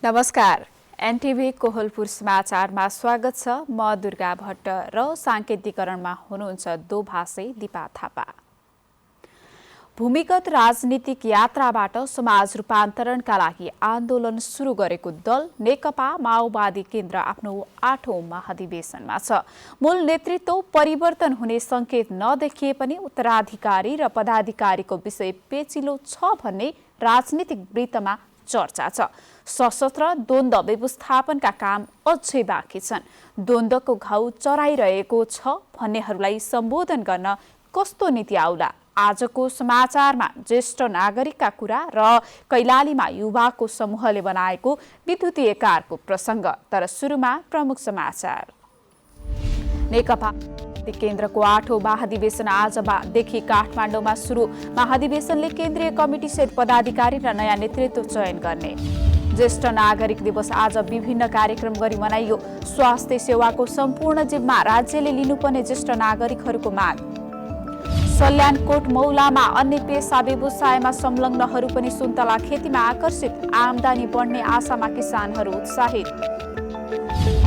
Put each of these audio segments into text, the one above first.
नमस्कार। एनटिभी कोहलपुर समाचारमा स्वागत छ। म दुर्गा भट्ट र साङ्केतिकरणमा हुनुहुन्छ दोभाषे दिपा थापा। भूमिगत राजनीतिक यात्राबाट समाज रूपान्तरणका लागि आन्दोलन सुरु गरेको दल नेकपा माओवादी केन्द्र आफ्नो 8औं महाधिवेशनमा छ। मूल नेतृत्व परिवर्तन हुने संकेत नदेखिए पनि उत्तराधिकारी र पदाधिकारीको विषय पेचिलो छ भन्ने राजनीतिक वृत्तमा चर्चा छ। सशस्त्र द्वन्द्व व्यवस्थापनका काम अझै बाँकी छन्। द्वन्द्वको घाउ चराइरहेको छ भन्नेहरूलाई सम्बोधन गर्न कस्तो नीति आउला? आजको समाचारमा ज्येष्ठ नागरिकका कुरा र कैलालीमा युवाको समूहले बनाएको विद्युतीय कारको प्रसङ्ग। तर सुरुमा प्रमुख समाचार। नेकपा केन्द्रको 8औं महाधिवेशन आजदेखि काठमाडौँमा सुरु। महाधिवेशनले केन्द्रीय कमिटीसहित पदाधिकारी र नयाँ नेतृत्व चयन गर्ने। ज्येष्ठ नागरिक दिवस आज विभिन्न कार्यक्रम गरी मनाइयो। स्वास्थ्य सेवाको सम्पूर्ण जिम्मा राज्यले लिनुपर्ने ज्येष्ठ नागरिकहरूको माग। सल्यानकोट मौलामा अन्य पेसा व्यवसायमा संलग्नहरू पनि सुन्तला खेतीमा आकर्षित। आमदानी बढ्ने आशामा किसानहरू उत्साहित।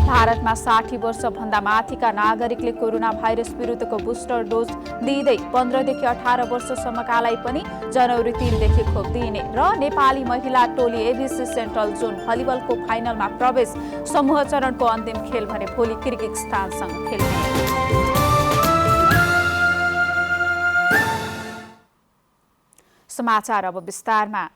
भारतमा 60 वर्षभन्दा माथिका नागरिकले कोरोना भाइरस विरुद्धको बुस्टर डोज दिँदै 15 देखि 18 वर्षसम्मकालाई पनि जनवरी 3 देखि खोप दिइने। र नेपाली महिला टोली एबिसी सेन्ट्रल जोन भलिबलको फाइनलमा प्रवेश। समूह चरणको अन्तिम खेल भने भोलि किर्गिजस्तानसँग खेल्ने। समाचार अब विस्तारमा।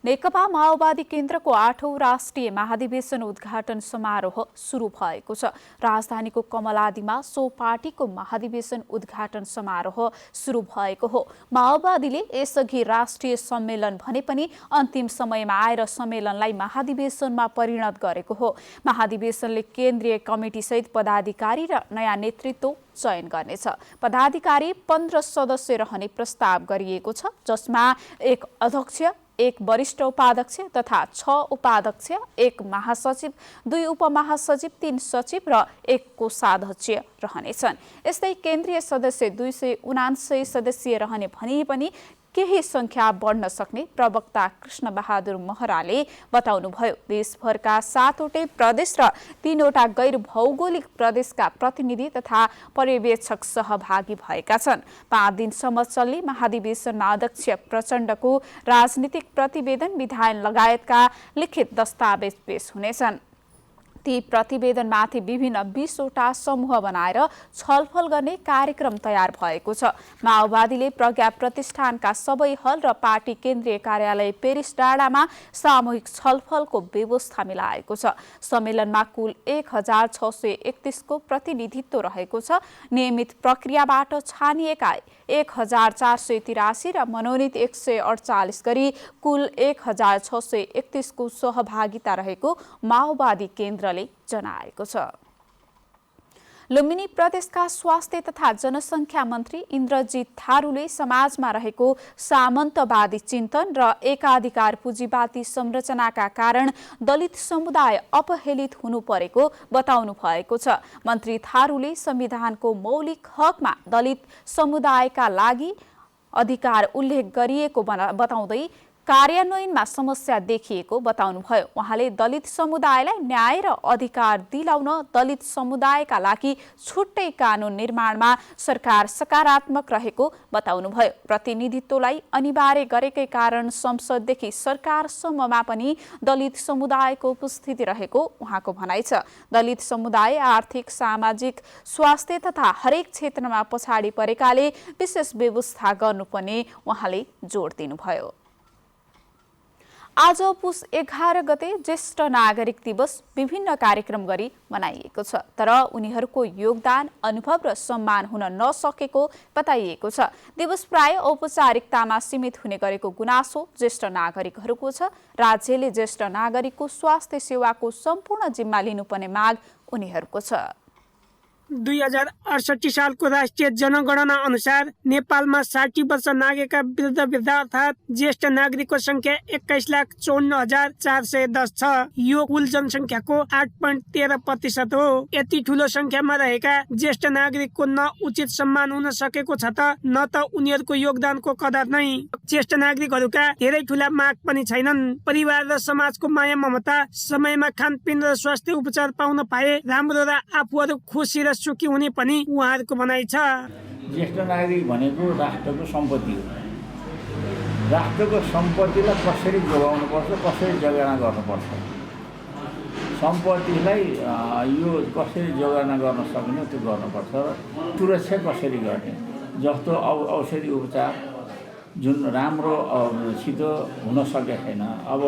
नेकपा माओवादी केन्द्रको 8औं राष्ट्रिय महाधिवेशन उद्घाटन समारोह सुरु भएको छ। राजधानीको कमलादीमा सो पार्टीको महाधिवेशन उद्घाटन समारोह सुरु भएको हो। माओवादीले यसअघि राष्ट्रिय सम्मेलन भने पनि अन्तिम समयमा आएर सम्मेलनलाई महाधिवेशनमा परिणत गरेको हो। महाधिवेशनले केन्द्रीय कमिटीसहित पदाधिकारी र नयाँ नेतृत्व चयन गर्नेछ। पदाधिकारी 15 सदस्य रहने प्रस्ताव गरिएको छ, जसमा 1 अध्यक्ष, 1 वरिष्ठ उपाध्यक्ष तथा 6 उपाध्यक्ष, 1 महासचिव, 2 उपमहासचिव, 3 सचिव र 1 कोषाध्यक्ष रहनेछन्। यस्तै केन्द्रीय सदस्य 279 सदस्यीय रहने भने पनि केही संख्या बढ्न सक्ने प्रवक्ता कृष्ण बहादुर महराले बताउनुभयो। देशभरका 7वटै प्रदेश र 3वटा गैर भौगोलिक प्रदेशका प्रतिनिधि तथा पर्यवेक्षक सहभागी भएका छन्। 5 दिनसम्म चल्ने महाधिवेशनमा अध्यक्ष प्रचण्डको राजनीतिक प्रतिवेदन, विधायन लगायतका लिखित दस्तावेज पेश हुनेछन्। ती प्रतिवेदनमाथि विभिन्न 20वटा समूह बनाएर छलफल गर्ने कार्यक्रम तयार भएको छ। माओवादीले प्रज्ञा प्रतिष्ठानका सबै हल र पार्टी केन्द्रीय कार्यालय पेरिस डाँडामा सामूहिक छलफलको व्यवस्था मिलाएको छ। सम्मेलनमा कुल 1631 को प्रतिनिधित्व रहेको छ। नियमित प्रक्रियाबाट छानिएका 1483 र मनोनित 148 गरी कुल 1631 को सहभागिता रहेको माओवादी केन्द्रले जनाएको छ। लुम्बिनी प्रदेशका स्वास्थ्य तथा जनसङ्ख्या मन्त्री इन्द्रजित थारूले समाजमा रहेको सामन्तवादी चिन्तन र एकाधिकार पुँजीवादी संरचनाका कारण दलित समुदाय अपहेलित हुनु परेको बताउनु भएको छ। मन्त्री थारूले संविधानको मौलिक हकमा दलित समुदायका लागि अधिकार उल्लेख गरिएको बताउँदै कार्यान्वयनमा समस्या देखिएको बताउनुभयो। उहाँले दलित समुदायलाई न्याय र अधिकार दिलाउन दलित समुदायका लागि छुट्टै कानून निर्माणमा सरकार सकारात्मक रहेको बताउनुभयो। प्रतिनिधित्वलाई अनिवार्य गरेकै कारण संसददेखि सरकारसम्ममा पनि दलित समुदायको उपस्थिति रहेको उहाँको भनाइ छ। दलित समुदाय आर्थिक, सामाजिक, स्वास्थ्य तथा हरेक क्षेत्रमा पछाडि परेकाले विशेष व्यवस्था गर्नुपर्ने उहाँले जोड दिनुभयो। आज पुस 11 गते ज्येष्ठ नागरिक दिवस विभिन्न कार्यक्रम गरी मनाइएको छ। तर उनीहरूको योगदान, अनुभव र सम्मान हुन नसकेको बताइएको छ। दिवस प्राय औपचारिकतामा सीमित हुने गरेको गुनासो ज्येष्ठ नागरिकहरूको छ। राज्यले ज्येष्ठ नागरिकको स्वास्थ्य सेवाको सम्पूर्ण जिम्मा लिनुपर्ने माग उनीहरूको छ। 2068 सालको राष्ट्रिय जनगणना अनुसार नेपालमा 60 वर्ष नागेका वृद्ध वृद्धा अर्थात् ज्येष्ठ नागरिकको संख्या 21,54,410 छ। यो कुल जनसंख्याको 8.13% हो। यति ठूलो संख्यामा रहेका ज्येष्ठ नागरिकको न उचित सम्मान हुन सकेको छ त न त उनीहरूको योगदानको कदर नै। ज्येष्ठ नागरिकहरूका धेरै ठूला माग पनि छैनन्। परिवार र समाजको माया ममता, समयमा खानपिन र स्वास्थ्य उपचार पाउन पाए राम्रो र आफूहरू खुसी र सुखी हुने पनि उहाँहरूको भनाइ छ। ज्येष्ठ नागरिक भनेको राष्ट्रको सम्पत्ति हो। राष्ट्रको सम्पत्तिलाई कसरी जोगाउनुपर्छ, कसरी जगेर्ना गर्नुपर्छ, सम्पत्तिलाई यो कसरी जोगार्ना गर्न सक्ने त्यो गर्नुपर्छ। सुरक्षा कसरी गर्ने, जस्तो औषधि उपचार जुन राम्रो छिटो हुन सकेको छैन। अब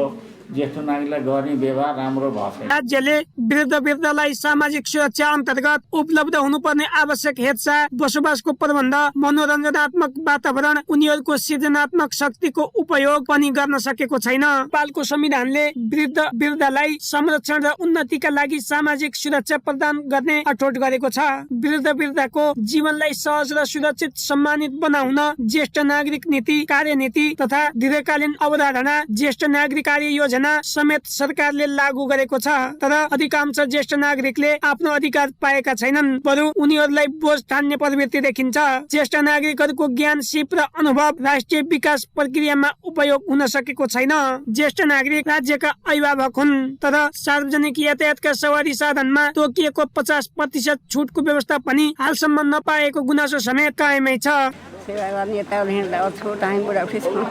ज्येष्ठ नागरिकलाई गर्ने व्यवहार राम्रो भएको छैन। राज्यले वृद्ध वृद्धलाई सामाजिक सुरक्षा अन्तर्गत उपलब्ध हुनुपर्ने आवश्यक हेरचाह, बसोबासको प्रबन्ध, मनोरञ्जनात्मक वातावरण, उनीहरूको सृजनात्मक शक्तिको उपयोग पनि गर्न सकेको छैन। नेपालको संविधानले वृद्ध वृद्धलाई संरक्षण र उन्नतिका लागि सामाजिक सुरक्षा प्रदान गर्ने अठोट गरेको छ। वृद्ध वृद्धको जीवनलाई सहज र सुरक्षित सम्मानित बनाउन ज्येष्ठ नागरिक नीति, कार्यनीति तथा दीर्घकालीन अवधारणा, ज्येष्ठ नागरिक कार्य योजना समेत सरकारले लागू गरेको छ। तर अधिकांश ज्येष्ठ नागरिकले आफ्नो अधिकार पाएका छैनन्, बरु उनीहरूलाई बोझ ठान्ने प्रवृत्ति देखिन्छ। ज्येष्ठ नागरिकहरूको ज्ञान, सिप र अनुभव राष्ट्रिय विकास प्रक्रियामा उपयोग हुन सकेको छैन। ज्येष्ठ नागरिक राज्यका अभिभावक हुन्, तर सार्वजनिक यातायातका सवारी साधनमा तोकिएको 50% छुटको व्यवस्था पनि हालसम्म नपाएको गुनासो समेत कायमै छ। सेवा गर्ने यताउता हिँड्दा छोट हामी बुढाबुढी छौँ,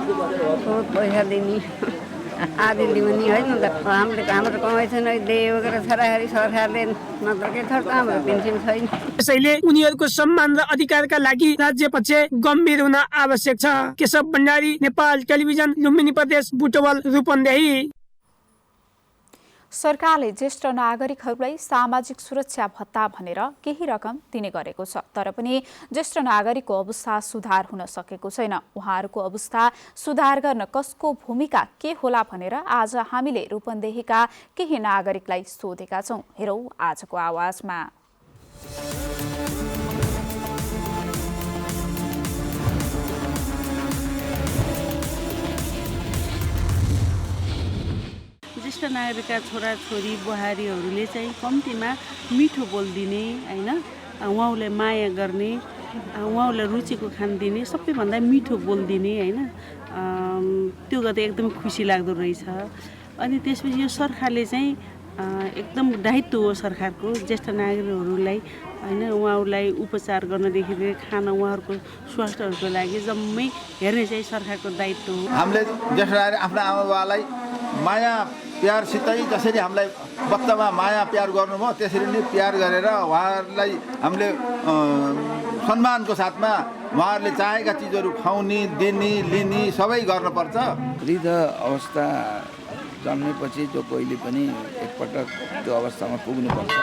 छोट पैसा दिने आदि दिउने होइन त। हाम्रो कमाइ छैन, दिए वगेर छोराछोरी सरकारले नत्र के थर्क हाम्रो पेन्सन छैन। त्यसैले उनीहरूको सम्मान र अधिकारका लागि राज्य पक्ष गम्भीर हुन आवश्यक छ। केशव भण्डारी, नेपाल टेलिभिजन, लुम्बिनी प्रदेश, बुटवल, रूपन्देही। सरकारले ज्येष्ठ नागरिकहरूलाई सामाजिक सुरक्षा भत्ता भनेर केही रकम दिने गरेको छ, तर पनि ज्येष्ठ नागरिकको अवस्था सुधार हुन सकेको छैन। उहाँहरूको अवस्था सुधार गर्न कसको भूमिका के होला भनेर आज हामीले रूपन्देहीका केही नागरिकलाई सोधेका छौं। हेरौं आजको आवाजमा। ज्येष्ठ नागरिकका छोराछोरी बुहारीहरूले चाहिँ कम्तीमा मिठो बोलिदिने होइन, उहाँलाई माया गर्ने, उहाँलाई रुचिको खान दिने, सबैभन्दा मिठो बोलिदिने होइन, त्यो गर्दा एकदम खुसी लाग्दो रहेछ। अनि त्यसपछि यो सरकारले चाहिँ एकदम दायित्व हो सरकारको ज्येष्ठ नागरिकहरूलाई होइन, उहाँहरूलाई उपचार गर्नदेखि लिएर खाना, उहाँहरूको स्वास्थ्यहरूको लागि जम्मै हेर्ने चाहिँ सरकारको दायित्व हो। हामीले ज्येष्ठ नागरिक आफ्ना आमाबालाई माया प्यारसितै जसरी हामीलाई बच्चामा माया प्यार गर्नुभयो त्यसरी नै प्यार गरेर उहाँहरूलाई हामीले सम्मानको साथमा उहाँहरूले चाहेका चिजहरू खुवाउने, दिने, लिने सबै गर्नुपर्छ। वृद्ध अवस्था जन्मेपछि जो कोहीले पनि एकपटक त्यो अवस्थामा पुग्नुपर्छ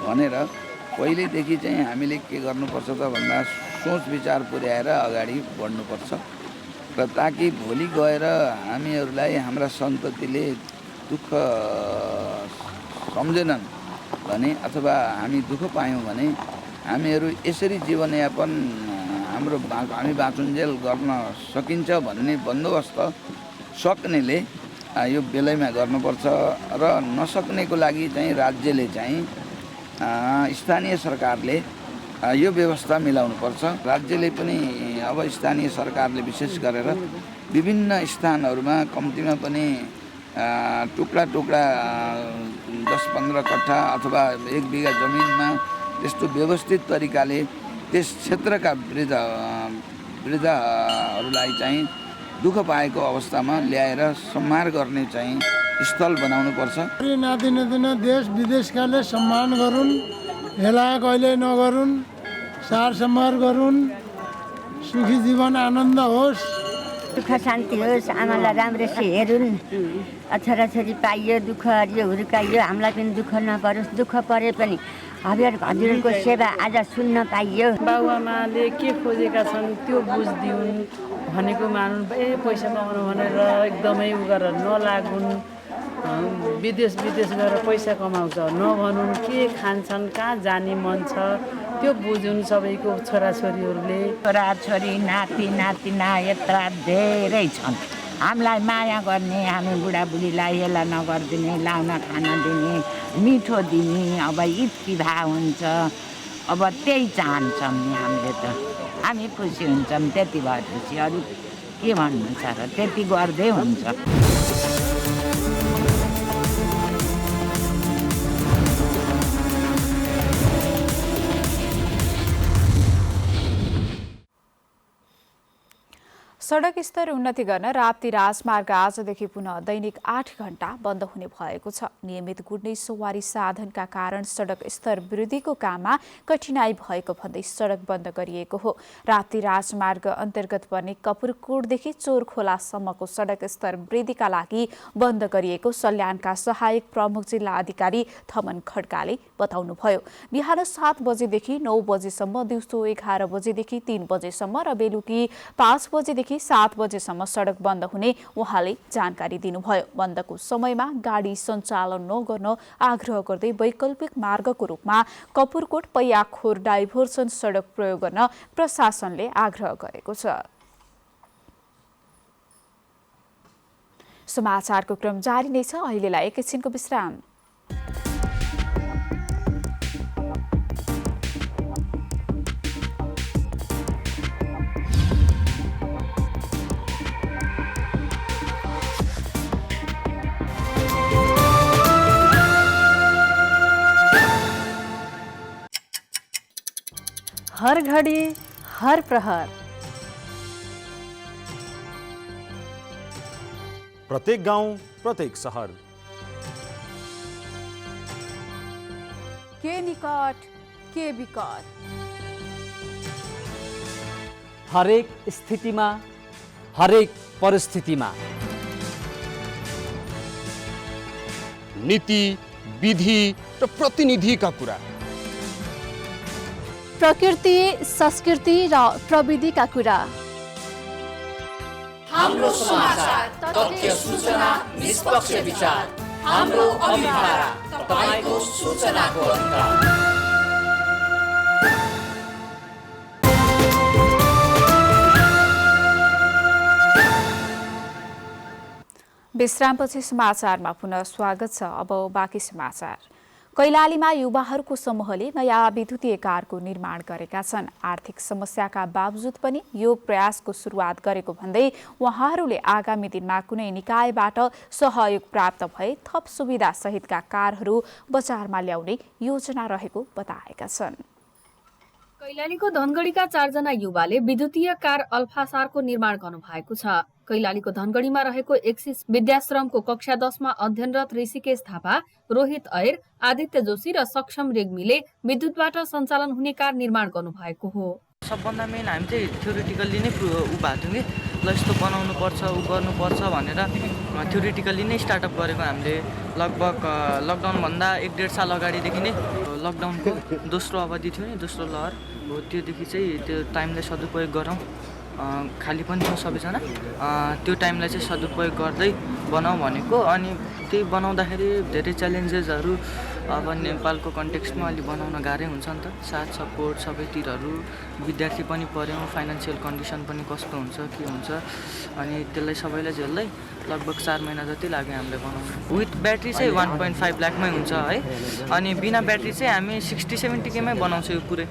भनेर पहिलेदेखि चाहिँ हामीले के गर्नुपर्छ त भन्दा सोच विचार पुर्याएर अगाडि बढ्नुपर्छ र ताकि भोलि गएर हामीहरूलाई हाम्रा सन्ततिले दुःख सम्झेनन् भने अथवा हामी दुःख पायौँ भने हामीहरू यसरी जीवनयापन हामी बाँचुन्जेल गर्न सकिन्छ भन्ने बन्दोबस्त सक्नेले यो बेलैमा गर्नुपर्छ र नसक्नेको लागि चाहिँ राज्यले चाहिँ स्थानीय सरकारले यो व्यवस्था मिलाउनुपर्छ। राज्यले पनि अब स्थानीय सरकारले विशेष गरेर विभिन्न स्थानहरूमा कम्तीमा पनि टुक्रा टुक्रा 10-15 कट्ठा अथवा 1 बिघा जमिनमा त्यस्तो व्यवस्थित तरिकाले त्यस क्षेत्रका वृद्धहरूलाई चाहिँ दुःख पाएको अवस्थामा ल्याएर सम्मान गर्ने चाहिँ स्थल बनाउनुपर्छ। नाति नातिना देश विदेशकाले सम्मान गरून्, हेला कहिले नगरून्, सार सम्हार गरून्, सुखी जीवन आनन्द होस्, दुःख शान्ति होस्, आमालाई राम्रोसी हेरुन्, छोराछोरी पाइयो, दुःख हुर्काइयो, हामीलाई पनि दुःख नपरोस्, दुःख परे पनि हजुरहरूको सेवा आज सुन्न पाइयो। बाबुआमाले के खोजेका छन् त्यो बुझ्दिउन् भनेको मानुन्, पैसा कमाउनु भनेर एकदमै उ गरेर नलागुन् विदेश गएर पैसा कमाउँछ नभनौँ के खान्छन् कहाँ जाने मन छ त्यो बुझुन् सबैको छोराछोरीहरूले। छोराछोरी नाति नातिना यत्रा धेरै छन्। हामीलाई माया गर्ने, हामी बुढाबुढीलाई हेला नगरिदिने, लाउन खान दिने, मिठो दिने, अब ईद विवाह हुन्छ, अब त्यही चाहन्छौँ नि हामीले त। हामी खुसी हुन्छौँ त्यति भएपछि, अरू के भन्नु छ र, त्यति गर्दै हुन्छ। सडक स्तर उन्नति गर्न राप्ती राजमार्ग आजदेखि पुनः दैनिक 8 घण्टा बन्द हुने भएको छ। नियमित गुड्ने सवारी साधनका कारण सडक स्तर वृद्धिको काममा कठिनाई भएको भन्दै सडक बन्द गरिएको हो। राप्ती राजमार्ग अन्तर्गत पर्ने कपुरकोटदेखि चोरखोलासम्मको सडक स्तर वृद्धिका लागि बन्द गरिएको सल्यानका सहायक प्रमुख जिल्ला अधिकारी थमन खड्काले बताउनुभयो। बिहान 7 बजेदेखि 9 बजेसम्म, दिउँसो 11 बजेदेखि 3 बजेसम्म र बेलुकी 5 बजेदेखि 7 बजेसम्म सडक बन्द हुने उहाँले जानकारी दिनुभयो। बन्दको समयमा गाडी सञ्चालन नगर्न आग्रह गर्दै वैकल्पिक मार्गको रूपमा कपुरकोट पैयाखोर डाइभर्सन सडक प्रयोग गर्न प्रशासनले आग्रह गरेको छ। समाचारको क्रम जारी नै छ। अहिलेलाई एकैछिनको विश्राम। हर घडी हर प्रहर, प्रत्येक गाउँ प्रत्येक सहर, के निकट के विकट, हरेक स्थितिमा हरेक परिस्थितिमा नीति विधि र प्रतिनिधिका कुरा, प्रकृति संस्कृति र प्रविधिका कुरा, हाम्रो समाचार, तथ्य, सूचना, निष्पक्ष विचार, हाम्रो अभिभारा, तपाईको सूचनाको अधिकार। विश्रामपछि समाचारमा पुनः स्वागत छ। अब बाँकी समाचार। कैलालीमा युवाहरूको समूहले नयाँ विद्युतीय कारको निर्माण गरेका छन्। आर्थिक समस्याका बावजुद पनि यो प्रयासको सुरुवात गरेको भन्दै उहाँहरूले आगामी दिनमा कुनै निकायबाट सहयोग प्राप्त भए थप सुविधा सहितका कारहरू बजारमा ल्याउने योजना रहेको बताएका छन्। कैलालीको धनगढीका 4 जना युवाले विद्युतीय कार अल्फासारको निर्माण गर्नु भएको छ। कैलालीको धनगढीमा रहेको एक्सिस विद्याश्रमको कक्षा 10 मा अध्ययनरत ऋषिकेश थापा, रोहित ऐर, आदित्य जोशी र सक्षम रेग्मीले विद्युतबाट सञ्चालन हुने कार निर्माण गर्नु भएको हो। सबभन्दा मेन हामी चाहिँ थ्योरिटिकल्ली नै उ भएको थियौँ कि ल यस्तो बनाउनु पर्छ उ गर्नुपर्छ भनेर थ्योरिटिकल्ली नै स्टार्टअप गरेको हामीले। लगभग लकडाउनभन्दा 1.5 साल अगाडिदेखि नै लकडाउनको दोस्रो अवधि थियो नि, दोस्रो लहर हो, त्योदेखि चाहिँ त्यो टाइमलाई सदुपयोग गरौँ, खाली पनि छौँ सबैजना, त्यो टाइमलाई चाहिँ सदुपयोग गर्दै बनाऊ भनेको। अनि त्यही बनाउँदाखेरि धेरै च्यालेन्जेसहरू अब नेपालको कन्टेक्स्टमा अलि बनाउन गाह्रै हुन्छ नि त, साथ सपोर्ट सबैतिरहरू, विद्यार्थी पनि पऱ्यौँ, फाइनेन्सियल कन्डिसन पनि कस्तो हुन्छ के हुन्छ, अनि त्यसलाई सबैलाई झेल्दै लगभग 4 महिना जति लाग्यो हामीले बनाउनु। विथ ब्याट्री चाहिँ 1.5 लाखमै हुन्छ है, अनि बिना ब्याट्री चाहिँ हामी 60-70 केमै बनाउँछौँ यो पुरै।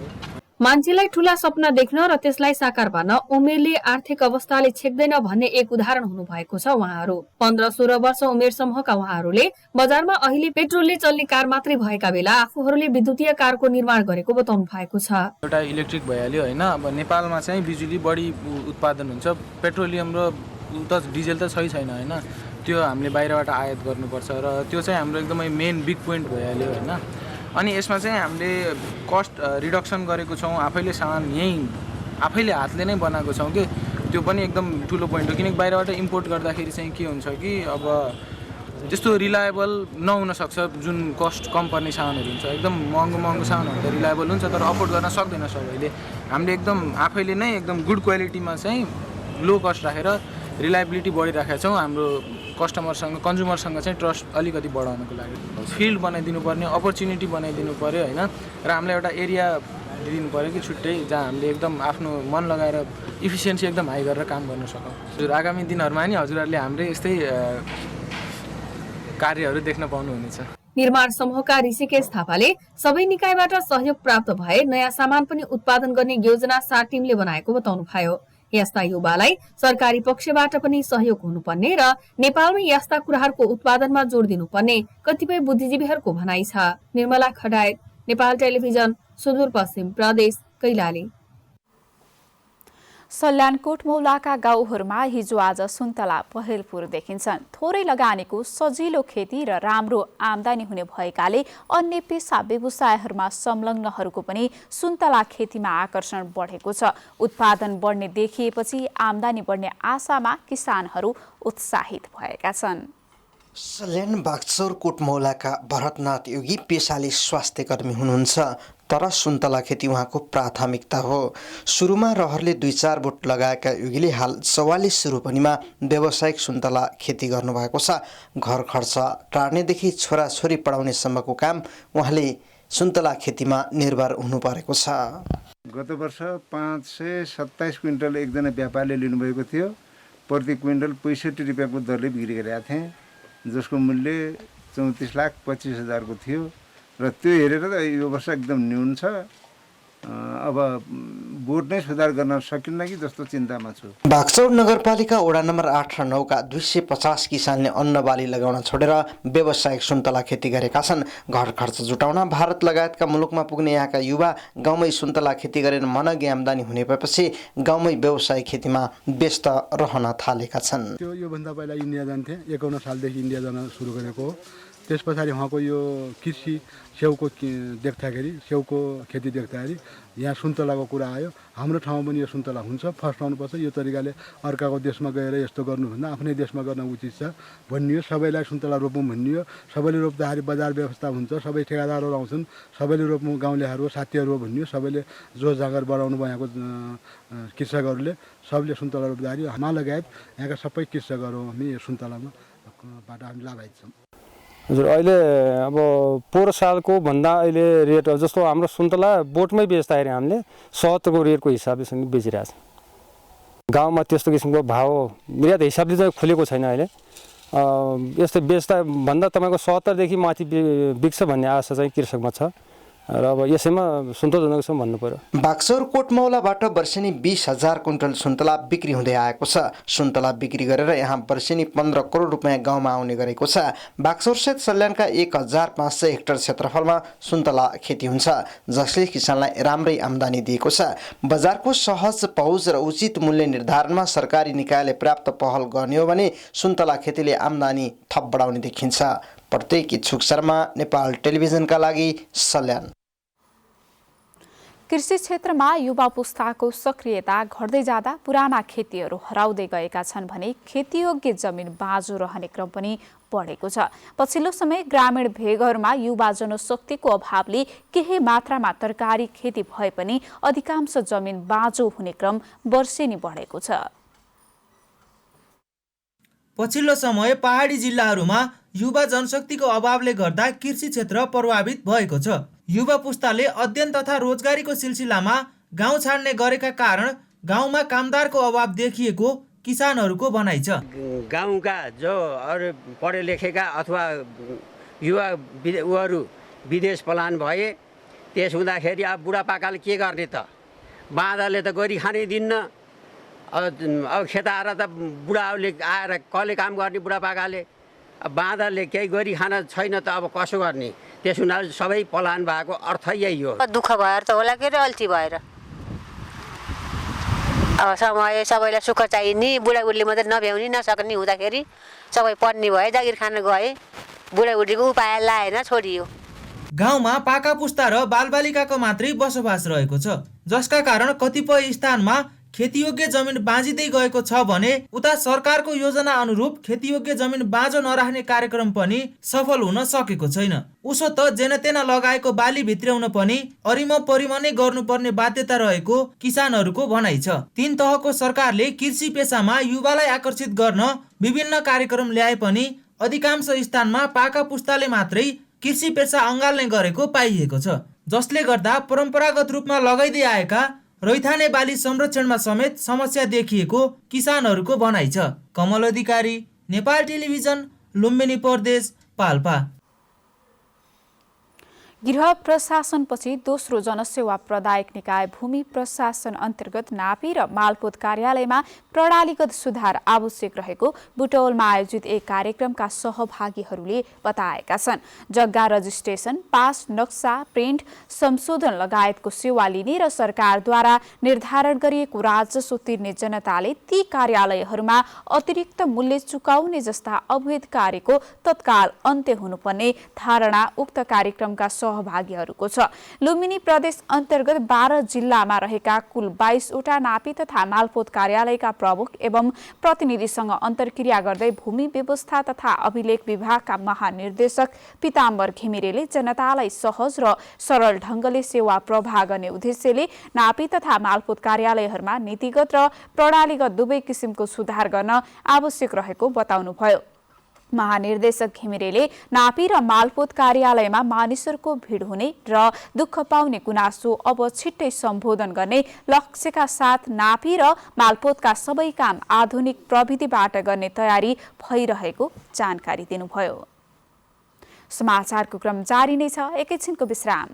मान्छेलाई ठूला सपना देख्न र त्यसलाई साकार पार्न उमेरले आर्थिक अवस्थाले छेक्दैन भन्ने एक उदाहरण हुनु भएको छ उहाँहरू। 15-16 वर्ष उमेर समूहका उहाँहरूले बजारमा अहिले पेट्रोलले चल्ने कार मात्रै भएका बेला आफूहरूले विद्युतीय कारको निर्माण गरेको बताउनु भएको छ। एउटा इलेक्ट्रिक भइहाल्यो हैन, अब नेपालमा चाहिँ बिजुली बढी उत्पादन हुन्छ, पेट्रोलियम र त डिजेल त सही छैन हैन, त्यो हामीले बाहिरबाट आयात गर्नुपर्छ र त्यो चाहिँ हाम्रो एकदमै मेन बिग पोइन्ट भइहाल्यो हैन। अनि यसमा चाहिँ हामीले कस्ट रिडक्सन गरेको छौँ, आफैले सामान यहीँ आफैले हातले नै बनाएको छौँ कि त्यो पनि एकदम ठुलो पोइन्ट हो। किनकि बाहिरबाट इम्पोर्ट गर्दाखेरि चाहिँ के हुन्छ कि अब त्यस्तो रिलायबल नहुन सक्छ, जुन कस्ट कम पर्ने सामानहरू हुन्छ, एकदम महँगो सामानहरू त रिलायबल हुन्छ तर अफोर्ड गर्न सक्दैन सबैले। हामीले एकदम आफैले नै एकदम गुड क्वालिटीमा चाहिँ लो कस्ट राखेर रिलायबिलिटी बढिराखेका छौँ। हाम्रो कस्टमरसँग कन्ज्युमरसँग चाहिँ ट्रस्ट अलिकति बढाउनको लागि फिल्ड बनाइदिनु पर्ने, अपर्च्युनिटी बनाइदिनु पऱ्यो होइन। र हामीलाई एउटा एरिया दिनु पऱ्यो कि छुट्टै जहाँ हामीले एकदम आफ्नो मन लगाएर इफिसियन्सी एकदम हाई गरेर काम गर्न सकौँ। हजुर आगामी दिनहरूमा नि हजुरहरूले हाम्रै यस्तै कार्यहरू देख्न पाउनुहुनेछ। निर्माण समूहका ऋषिकेश थापाले सबै निकायबाट सहयोग प्राप्त भए नयाँ सामान पनि उत्पादन गर्ने योजना सार टिमले बनाएको बताउनुभयो। यस्ता युवालाई सरकारी पक्षबाट पनि सहयोग हुनुपर्ने र नेपालमै यस्ता कुराहरूको उत्पादनमा जोड दिनुपर्ने कतिपय बुद्धिजीवीहरूको भनाइ छ। निर्मला खडायत, नेपाल टेलिभिजन, सुदूरपश्चिम प्रदेश, कैलाली। सल्यानकोट मौलाका गाउँहरूमा हिजो आज सुन्तला पहेलपुर देखिन्छन्। थोरै लगानीको सजिलो खेती र राम्रो आमदानी हुने भएकाले अन्य पेसा व्यवसायहरूमा संलग्नहरूको पनि सुन्तला खेतीमा आकर्षण बढेको छ। उत्पादन बढ्ने देखिएपछि आमदानी बढ्ने आशामा किसानहरू उत्साहित भएका छन्। सल्यान बागचौर कोटमौलाका भरतनाथ योगी पेसाले स्वास्थ्य कर्मी हुनुहुन्छ, तर सुन्तला खेती उहाँको प्राथमिकता हो। सुरुमा रहरले 2-4 बोट लगाएका योगीले हाल 44 रोपनीमा व्यावसायिक सुन्तला खेती गर्नुभएको छ। घर खर्च टार्नेदेखि छोराछोरी पढाउनेसम्मको काम उहाँले सुन्तला खेतीमा निर्भर हुनु परेको छ। गत वर्ष 527 क्विन्टल एकजना व्यापारीले लिनुभएको थियो। प्रति क्विन्टल 65 रुपियाँको दरले बिक्री गरेका थिएँ, जसको मूल्य 34,25,000 को थियो। र त्यो हेरेर त यो वर्ष एकदम न्यून छ। अब बोर्ड नै सुधार गर्न सकिन्न कि जस्तो चिन्तामा छु। बागचौर नगरपालिका वडा नम्बर 8 र 9 का 250 किसानले अन्नबाली लगाउन छोडेर व्यावसायिक सुन्तला खेती गरेका छन्। घर खर्च जुटाउन भारत लगायतका मुलुकमा पुग्ने यहाँका युवा गाउँमै सुन्तला खेती गरेर मनगी आमदानी हुने भएपछि गाउँमै व्यावसायिक खेतीमा व्यस्त रहन थालेका छन्। त्यो योभन्दा पहिला इन्डिया जान्थे, 51 सालदेखि इन्डिया जान सुरु गरेको हो। त्यस पछाडि उहाँको यो कृषि स्याउको देख्दाखेरि, स्याउको खेती देख्दाखेरि यहाँ सुन्तलाको कुरा आयो। हाम्रो ठाउँमा पनि यो सुन्तला हुन्छ, फर्स्ट आउनुपर्छ। यो तरिकाले अर्काको देशमा गएर यस्तो गर्नुभन्दा आफ्नै देशमा गर्न उचित छ भनियो। सबैलाई सुन्तला रोपौँ भनियो। सबैले रोप्दाखेरि बजार व्यवस्था हुन्छ, सबै ठेकादारहरू आउँछन्, सबैले रोप्नु गाउँलेहरू साथीहरू हो भनियो। सबैले जोस जाँगर बढाउनु भयो यहाँको कृषकहरूले। सबले सुन्तला रोप्दाखेरि हामा लगायत यहाँका सबै कृषकहरू हामी यो सुन्तलाबाट हामी लाभान्वित छौँ। हजुर अहिले अब पोहोर सालको भन्दा अहिले रेट जस्तो हाम्रो सुन्तला बोटमै बेच्दाखेरि हामीले 70 रेटको हिसाबले चाहिँ बेचिरहेछ। गाउँमा त्यस्तो किसिमको भाव निर्यात हिसाबले चाहिँ खुलेको छैन अहिले। यस्तो बेच्दा भन्दा तपाईँको 70 देखि माथि बिक्छ भन्ने आशा चाहिँ कृषकमा छ र अब यसैमा सन्तोषजनक छ भन्नु पर्यो। बागचौर कोटमौलाबाट वर्षेनी 20,000 कुन्टल सुन्तला बिक्री हुँदै आएको छ। सुन्तला बिक्री गरेर यहाँ वर्षेनी 15 करोड रुपियाँ गाउँमा आउने गरेको छ। बागचौर सहित सल्यानका 1,500 हेक्टर क्षेत्रफलमा सुन्तला खेती हुन्छ, जसले किसानलाई राम्रै आमदानी दिएको छ। बजारको सहज पहुँच र उचित मूल्य निर्धारणमा सरकारी निकायले पर्याप्त पहल गर्ने हो भने सुन्तला खेतीले आमदानी थप बढाउने देखिन्छ। प्रत्येक इच्छुक शर्मा, नेपाल टेलिभिजनका लागि सल्यान। कृषि क्षेत्रमा युवा पुस्ताको सक्रियता घट्दै जाँदा पुराना खेतीहरू हराउँदै गएका छन् भने खेतीयोग्य जमिन बाँझो रहने क्रम पनि बढेको छ। पछिल्लो समय ग्रामीण भेगहरूमा युवा जनशक्तिको अभावले केही मात्रामा तरकारी खेती भए पनि अधिकांश जमिन बाँझो हुने क्रम वर्षेनी बढेको छ। पछिल्लो समय पहाडी जिल्लाहरूमा युवा जनशक्तिको अभावले गर्दा कृषि क्षेत्र प्रभावित भएको छ। युवा पुस्ताले अध्ययन तथा रोजगारीको सिलसिलामा गाउँ छाड्ने गरेका कारण गाउँमा कामदारको अभाव देखिएको किसानहरूको भनाइ छ। गाउँका जो अरू पढे लेखेका अथवा युवा उहरू विदेश पलायन भए, त्यस हुँदाखेरि अब बुढापाकाले के गर्ने त? बाँदरले त गरी खानै दिन्न। अब खेताएर त बुढाहरूले आएर कसले काम गर्ने? बुढापाकाले। अब बाँदरले केही गरी खान छैन त अब कसो गर्ने? त्यस हुनाले सबै पलायन भएको अर्थ यही हो। दुःख भएर त होला के रे, अल्छी भएर। अब समय सबैलाई सुख चाहिने, बुढाबुढीले मात्रै नभ्याउनी नसक्ने हुँदाखेरि सबै पढ्ने भए, जागिर खान गए, बुढाबुढीको उपाय लाएन, छोडियो। गाउँमा पाका पुस्ता र बालबालिकाको मात्रै बसोबास रहेको छ, जसका कारण कतिपय स्थानमा खेतीयोग्य जमिन बाँझिँदै गएको छ भने उता सरकारको योजना अनुरूप खेतीयोग्य जमिन बाँझो नराख्ने कार्यक्रम पनि सफल हुन सकेको छैन। उसो त जेनतेना लगाएको बाली भित्र्याउन पनि अरिम परिम नै गर्नुपर्ने बाध्यता रहेको किसानहरूको भनाइ छ। तीन तहको सरकारले कृषि पेसामा युवालाई आकर्षित गर्न विभिन्न कार्यक्रम ल्याए पनि अधिकांश स्थानमा पाका पुस्ताले मात्रै कृषि पेसा अँगाल्ने गरेको पाइएको छ, जसले गर्दा परम्परागत रूपमा लगाइदै आएका रैथाने बाली संरक्षणमा समेत समस्या देखिएको किसानहरूको भनाइ छ। कमल अधिकारी, नेपाल टेलिभिजन, लुम्बिनी प्रदेश, पाल्पा। गृह प्रशासनपछि दोस्रो जनसेवा प्रदायक निकाय भूमि प्रशासन अन्तर्गत नापी र मालपोत कार्यालयमा प्रणालीगत सुधार आवश्यक रहेको बुटवलमा आयोजित एक कार्यक्रमका सहभागीहरूले बताएका छन्। जग्गा रजिस्ट्रेसन, पास, नक्सा, प्रिन्ट, संशोधन लगायतको सेवा लिने र सरकारद्वारा निर्धारण गरिएको राजस्व तिर्ने जनताले ती कार्यालयहरूमा अतिरिक्त मूल्य चुकाउने जस्ता अवैध कार्यको तत्काल अन्त्य हुनुपर्ने धारणा उक्त कार्यक्रमका सहभागीहरूको छ। लुम्बिनी प्रदेश अन्तर्गत 12 जिल्लामा रहेका कुल 22 वटा नापी तथा मालपोत कार्यालयका प्रमुख एवं प्रतिनिधिसँग अन्तर्क्रिया गर्दै भूमि व्यवस्था तथा अभिलेख विभागका महानिर्देशक पीताम्बर घिमिरेले जनतालाई सहज र सरल ढंगले सेवा प्रवाह गर्ने उद्देश्यले नापी तथा मालपोत कार्यालयहरूमा नीतिगत र प्रणालीगत दुवै किसिमको सुधार गर्न आवश्यक रहेको बताउनुभयो। महानिर्देशक घिमिरेले नापी र मालपोत कार्यालयमा मानिसहरूको भिड हुने र दुःख पाउने गुनासो अब छिट्टै सम्बोधन गर्ने लक्ष्यका साथ नापी र मालपोतका सबै काम आधुनिक प्रविधिबाट गर्ने तयारी भइरहेको जानकारी दिनुभयो। समाचारको क्रम जारी नै छ, एकैछिनको विश्राम।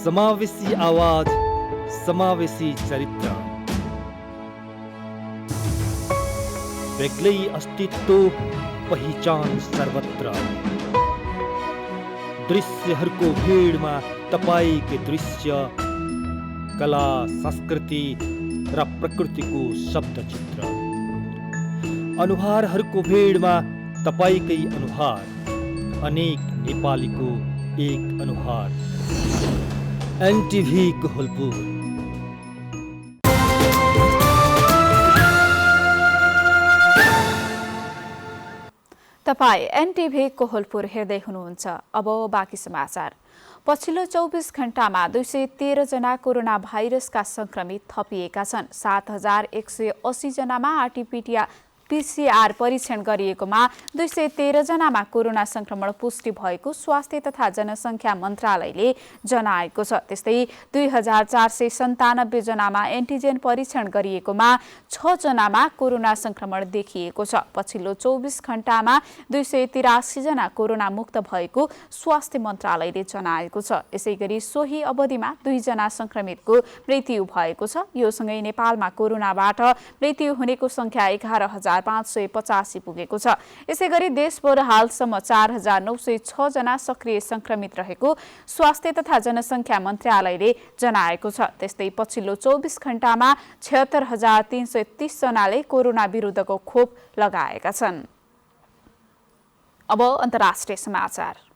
समावेशी आवाज, समावेशी चरित्र, बेग्लै अस्तित्व, पहिचान सर्वत्र। दृश्यहरूको भीडमा तपाईकै दृश्य, कला, संस्कृति र प्रकृतिको शब्दचित्र। अनुहारहरूको भीडमा तपाईकै अनुहार, अनेक नेपालीको एक अनुहार। एनटिभी कोहलपुर। तपाईं एनटिभी कोहलपुर हेर्दै हुनुहुन्छ। अब बाँकी समाचार। पछिल्लो 24 घण्टामा 213 जना कोरोना भाइरसका संक्रमित थपिएका छन्। 7180 जनामा आरटीपीसीआर परीक्षण गरिएकोमा 213 जनामा कोरोना संक्रमण पुष्टि भएको स्वास्थ्य तथा जनसङ्ख्या मन्त्रालयले जनाएको छ। त्यस्तै 2497 जनामा एन्टिजेन परीक्षण गरिएकोमा 6 जनामा कोरोना संक्रमण देखिएको छ। पछिल्लो 24 घण्टामा 283 जना कोरोना मुक्त भएको स्वास्थ्य मन्त्रालयले जनाएको छ। यसैगरी सोही अवधिमा 2 जना संक्रमितको मृत्यु भएको छ। यो सँगै नेपालमा कोरोनाबाट मृत्यु हुनेको संख्या 11,585 पुगेको छ। यसैगरी देशभर हालसम्म 4,906 जना सक्रिय संक्रमित रहेको स्वास्थ्य तथा जनसङ्ख्या मन्त्रालयले जनाएको छ। त्यस्तै पछिल्लो 24 घण्टामा 76,330 जनाले कोरोना विरुद्धको खोप लगाएका छन्। अब अन्तर्राष्ट्रिय समाचार।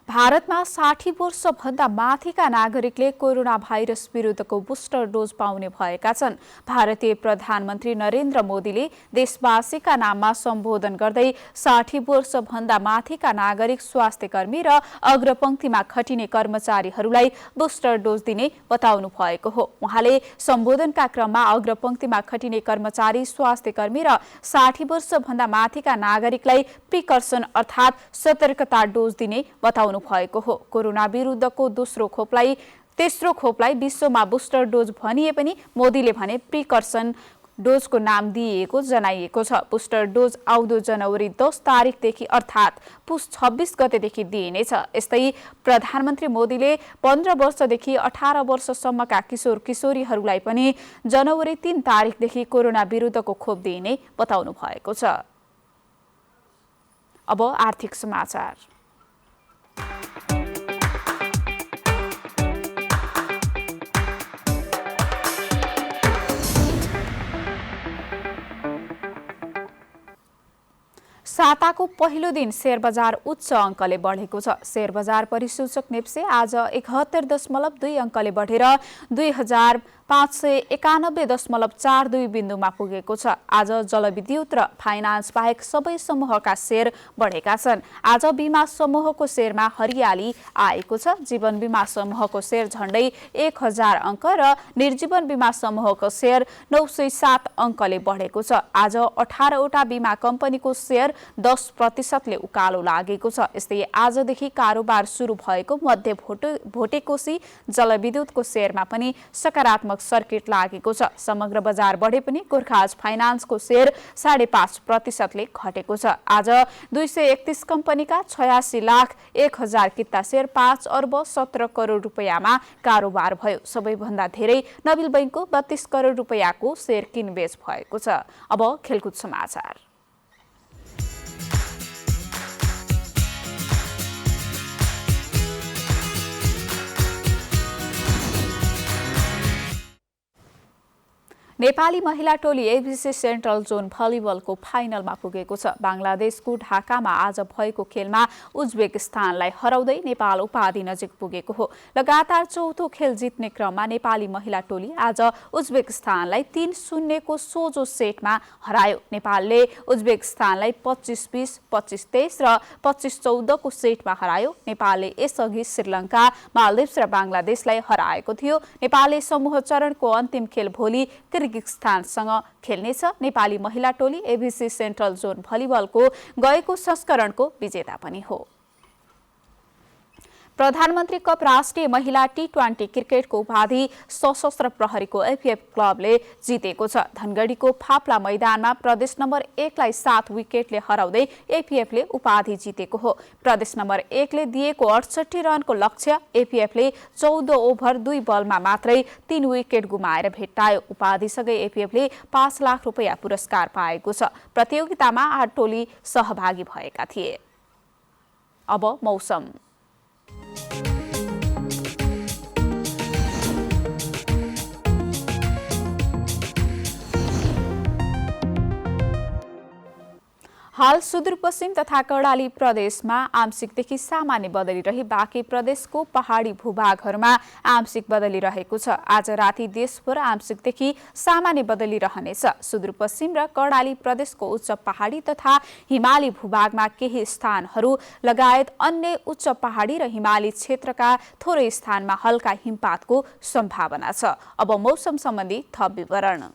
भारतमा 60 वर्षभन्दा माथिका नागरिकले कोरोना भाइरस विरुद्धको बुस्टर डोज पाउने भएका छन्। भारतीय प्रधानमन्त्री नरेन्द्र मोदीले देशवासीका नाममा सम्बोधन गर्दै 60 वर्षभन्दा माथिका नागरिक, स्वास्थ्यकर्मी र अग्रपङ्क्तिमा खटिने कर्मचारीहरूलाई बुस्टर डोज दिने बताउनु भएको हो। उहाँले सम्बोधनका क्रममा अग्रपङ्क्तिमा खटिने कर्मचारी, स्वास्थ्यकर्मी र 60 वर्षभन्दा माथिका नागरिकलाई प्रिकर्सन अर्थात् सतर्कता डोज दिने बताउनु भएको हो। कोरोना विरुद्धको तेस्रो खोपलाई विश्वमा बुस्टर डोज भनिए पनि मोदीले भने प्रिकर्सन डोजको नाम दिइएको जनाइएको छ। बुस्टर डोज आउँदो जनवरी 10 तारिकदेखि अर्थात् पुस 26 गतेदेखि दिइनेछ। यस्तै प्रधानमन्त्री मोदीले 15 वर्षदेखि 18 वर्षसम्मका किशोर किशोरीहरूलाई पनि जनवरी 3 तारिकदेखि कोरोना विरुद्धको खोप दिइने बताउनु भएको छ। अब आर्थिक समाचार। साताको पहिलो दिन शेयर बजार उच्च अङ्कले बढेको छ। शेयर बजार परिसूचक नेप्से आज 71.2 अङ्कले बढेर 2591.42 बिन्दुमा पुगेको छ। आज जलविद्युत र फाइनान्स बाहेक सबै समूहका शेयर बढेका छन्। आज बीमा समूहको शेयरमा हरियाली आएको छ। जीवन बीमा समूहको शेयर झण्डै 1000 अङ्क र निर्जीवन बीमा समूहको शेयर 907 अङ्कले बढेको छ। आज 18 वटा बीमा कम्पनीको शेयर 10% ले उकालो लागेको छ। यस्तै आजदेखि कारोबार सुरु भएको मध्य भोटेकोशी जलविद्युतको शेयरमा पनि सकारात्मक सर्किट लागेको छ। समग्र बजार बढे पनि गोर्खाज फाइनान्सको शेयर 5.5% ले घटेको छ। आज 231 कम्पनीका 86,01,000 किता शेयर 5 अर्ब 17 करोड रुपैयाँमा कारोबार भयो। सबैभन्दा धेरै नबिल बैंकको 32 करोड रुपैयाँको शेयर किनबेच भएको छ। अब खेलकुद समाचार। नेपाली महिला टोली एबिसी सेन्ट्रल जोन भलिबलको फाइनलमा पुगेको छ। बङ्गलादेशको ढाकामा आज भएको खेलमा उज्बेकिस्तानलाई हराउँदै नेपाल उपाधि नजिक पुगेको हो। लगातार चौथो खेल जित्ने क्रममा नेपाली महिला टोली आज उज्बेकिस्तानलाई 3-0 को सोझो सेटमा हरायो। नेपालले उज्बेकिस्तानलाई 25-20, 25-23 र 25-14 को सेटमा हरायो। नेपालले यसअघि श्रीलङ्का, मालदिप्स र बङ्गलादेशलाई हराएको थियो। नेपालले समूह चरणको अन्तिम खेल भोलि किर्गिस्तानसँग खेल्नेछ। नेपाली महिला टोली एबिसी सेन्ट्रल जोन भलिबलको गएको संस्करणको विजेता पनि हो। प्रधानमन्त्री कप राष्ट्रिय महिला टी20 क्रिकेटको उपाधि सशस्त्र प्रहरीको एफएफ क्लबले जितेको छ। धनगढीको फाप्ला मैदानमा प्रदेश नम्बर 1 लाई 7 विकेटले हराउँदै एफएफले उपाधि जितेको हो। प्रदेश नम्बर 1 ले दिएको 68 रनको लक्ष्य एफएफले 14 ओभर 2 बलमा मात्रै 3 विकेट गुमाएर भेट्टायो। उपाधिसँगै एफएफले 5 लाख रुपैयाँ पुरस्कार पाएको छ। प्रतियोगितामा 8 टोली सहभागी भएका थिए। अब मौसम। हाल सुदूरपश्चिम तथा कर्णाली प्रदेशमा आंशिकदेखि सामान्य बदली रही बाँकी प्रदेशको पहाडी भूभागहरूमा आंशिक बदली रहेको छ। आज राति देशभर आंशिकदेखि सामान्य बदली रहनेछ। सुदूरपश्चिम र कर्णाली प्रदेशको उच्च पहाडी तथा हिमाली भूभागमा केही स्थानहरू लगायत अन्य उच्च पहाडी र हिमाली क्षेत्रका थोरै स्थानमा हल्का हिमपातको सम्भावना छ। अब मौसम सम्बन्धी थप विवरण।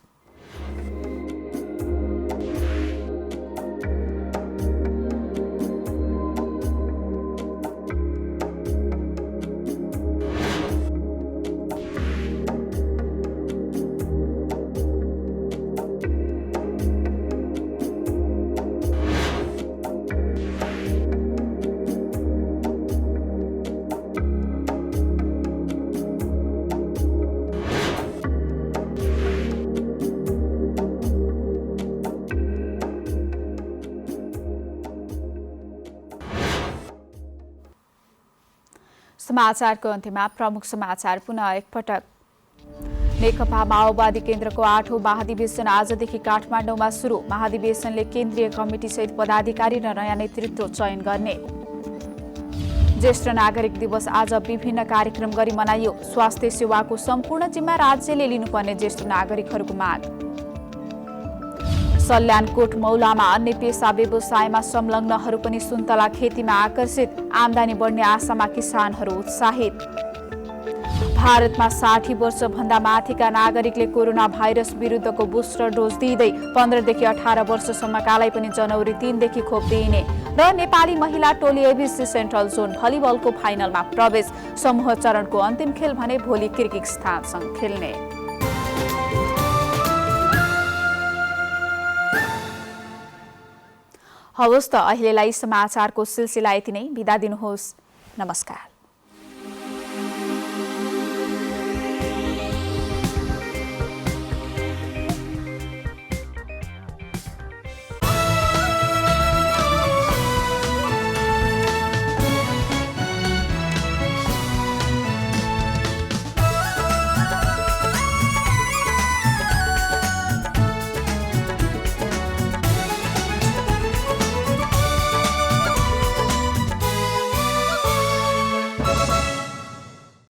समाचारको अन्त्यमा प्रमुख समाचार पुनः एकपटक। नेकपा माओवादी केन्द्रको 8औं महाधिवेशन आजदेखि काठमाडौँमा सुरु। महाधिवेशनले केन्द्रीय कमिटी सहित पदाधिकारी र नयाँ नेतृत्व चयन गर्ने। ज्येष्ठ नागरिक दिवस आज विभिन्न कार्यक्रम गरी मनाइयो। स्वास्थ्य सेवाको सम्पूर्ण जिम्मा राज्यले लिनुपर्ने ज्येष्ठ नागरिकहरूको माग। सल्यानकोट मौलामा अन्य पेसा व्यवसायमा संलग्नहरू पनि सुन्तला खेतीमा आकर्षित। आमदानी बढ्ने आशामा किसानहरू उत्साहित। भारतमा 60 वर्षभन्दा माथिका नागरिकले कोरोना भाइरस विरुद्धको बुस्टर डोज दिँदै 15 देखि 18 वर्षसम्मकालाई पनि जनवरी 3 देखि खोप दिइने। र नेपाली महिला टोली एबिसी सेन्ट्रल जोन भलिबलको फाइनलमा प्रवेश। समूह चरणको अन्तिम खेल भने भोलि किर्गिस्तानसँग खेल्ने। हवस् त अहिलेलाई समाचारको सिलसिला यति नै। बिदा दिनुहोस्। नमस्कार।